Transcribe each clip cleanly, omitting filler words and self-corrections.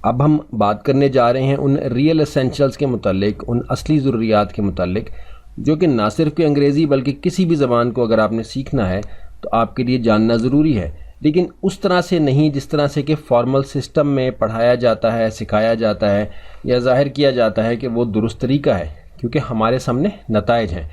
अब हम बात करने जा रहे हैं उन रियल एसेंशियल्स के मुतालिक, उन असली ज़रूरियात के मुतालिक, जो कि ना सिर्फ कि अंग्रेज़ी बल्कि किसी भी ज़बान को अगर आपने सीखना है तो आपके लिए जानना ज़रूरी है, लेकिन उस तरह से नहीं जिस तरह से कि फॉर्मल सिस्टम में पढ़ाया जाता है, सिखाया जाता है या ज़ाहिर किया जाता है कि वो दुरुस्त तरीका है, क्योंकि हमारे सामने नताइज हैं।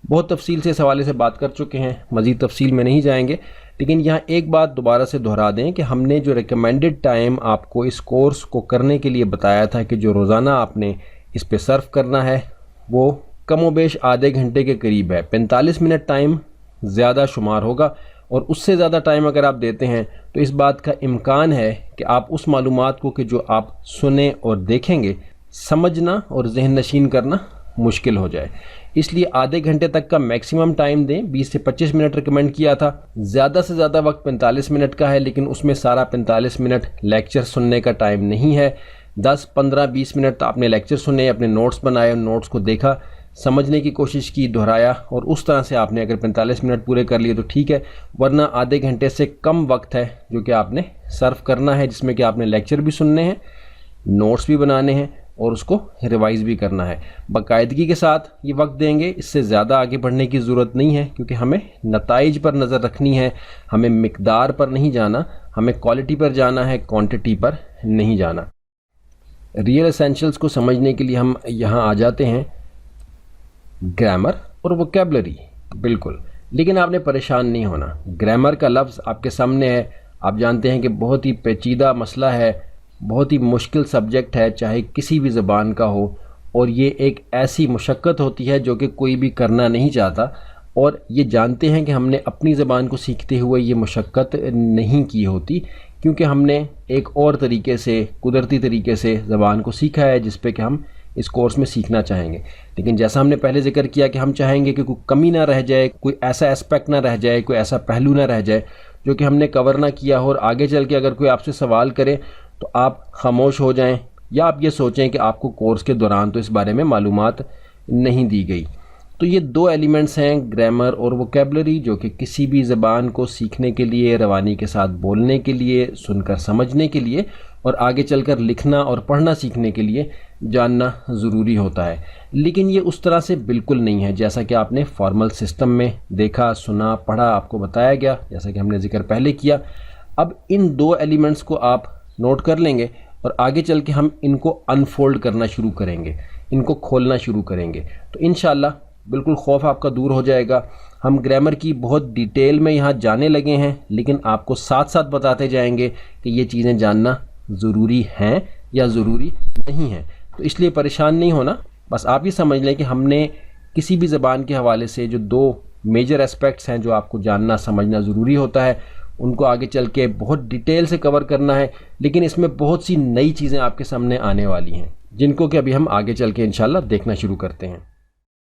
बहुत तफसील से इस हवाले से बात कर चुके हैं, मज़ीद तफसील में नहीं जाएंगे, लेकिन यहाँ एक बात दोबारा से दोहरा दें कि हमने जो रिकमेंडेड टाइम आपको इस कोर्स को करने के लिए बताया था कि जो रोज़ाना आपने इस पे सर्व करना है वो कमोबेश आधे घंटे के करीब है। 45 मिनट टाइम ज़्यादा शुमार होगा, और उससे ज़्यादा टाइम अगर आप देते हैं तो इस बात का इम्कान है कि आप उस मालूमात को कि जो आप सुने और देखेंगे समझना और जहन नशीन करना मुश्किल हो जाए। इसलिए आधे घंटे तक का मैक्सिमम टाइम दें। 20 से 25 मिनट रिकमेंड किया था, ज़्यादा से ज़्यादा वक्त 45 मिनट का है, लेकिन उसमें सारा 45 मिनट लेक्चर सुनने का टाइम नहीं है। 10, 15, 20 मिनट आपने लेक्चर सुने, अपने नोट्स बनाए, उन नोट्स को देखा, समझने की कोशिश की, दोहराया, और उस तरह से आपने अगर 45 मिनट पूरे कर लिए तो ठीक है, वरना आधे घंटे से कम वक्त है जो कि आपने सर्व करना है, जिसमें कि आपने लेक्चर भी सुनने हैं, नोट्स भी बनाने हैं और उसको रिवाइज़ भी करना है। बाकायदगी के साथ ये वक्त देंगे, इससे ज़्यादा आगे बढ़ने की ज़रूरत नहीं है, क्योंकि हमें नताइज पर नज़र रखनी है, हमें मिकदार पर नहीं जाना, हमें क्वालिटी पर जाना है, क्वांटिटी पर नहीं जाना। रियल एसेंशियल्स को समझने के लिए हम यहाँ आ जाते हैं ग्रामर और वोकैबुलरी। बिल्कुल, लेकिन आपने परेशान नहीं होना। ग्रामर का लफ्ज़ आपके सामने है, आप जानते हैं कि बहुत ही पेचीदा मसला है, बहुत ही मुश्किल सब्जेक्ट है, चाहे किसी भी ज़बान का हो, और ये एक ऐसी मुशक्क़त होती है जो कि कोई भी करना नहीं चाहता, और ये जानते हैं कि हमने अपनी ज़बान को सीखते हुए ये मुशक्क़त नहीं की होती, क्योंकि हमने एक और तरीके से, कुदरती तरीके से ज़बान को सीखा है, जिस पे कि हम इस कोर्स में सीखना चाहेंगे। लेकिन जैसा हमने पहले जिक्र किया कि हम चाहेंगे कि कोई कमी ना रह जाए, कोई ऐसा एस्पेक्ट ना रह जाए, कोई ऐसा पहलू ना रह जाए जो कि हमने कवर ना किया हो, और आगे चल के अगर कोई आपसे सवाल करे तो आप खामोश हो जाएं, या आप ये सोचें कि आपको कोर्स के दौरान तो इस बारे में मालूमात नहीं दी गई। तो ये दो एलिमेंट्स हैं, ग्रामर और वोकैबुलरी, जो कि किसी भी ज़बान को सीखने के लिए, रवानी के साथ बोलने के लिए, सुनकर समझने के लिए और आगे चलकर लिखना और पढ़ना सीखने के लिए जानना ज़रूरी होता है। लेकिन ये उस तरह से बिल्कुल नहीं है जैसा कि आपने फॉर्मल सिस्टम में देखा, सुना, पढ़ा, आपको बताया गया, जैसा कि हमने जिक्र पहले किया। अब इन दो एलिमेंट्स को आप नोट कर लेंगे और आगे चल के हम इनको अनफोल्ड करना शुरू करेंगे, इनको खोलना शुरू करेंगे, तो इंशाल्लाह बिल्कुल खौफ आपका दूर हो जाएगा। हम ग्रामर की बहुत डिटेल में यहाँ जाने लगे हैं, लेकिन आपको साथ साथ बताते जाएंगे कि ये चीज़ें जानना ज़रूरी हैं या ज़रूरी नहीं हैं। तो इसलिए परेशान नहीं होना, बस आप ये समझ लें कि हमने किसी भी ज़बान के हवाले से जो दो मेजर एस्पेक्ट्स हैं जो आपको जानना समझना ज़रूरी होता है, उनको आगे चल के बहुत डिटेल से कवर करना है। लेकिन इसमें बहुत सी नई चीज़ें आपके सामने आने वाली हैं, जिनको कि अभी हम आगे चल के इंशाल्लाह देखना शुरू करते हैं।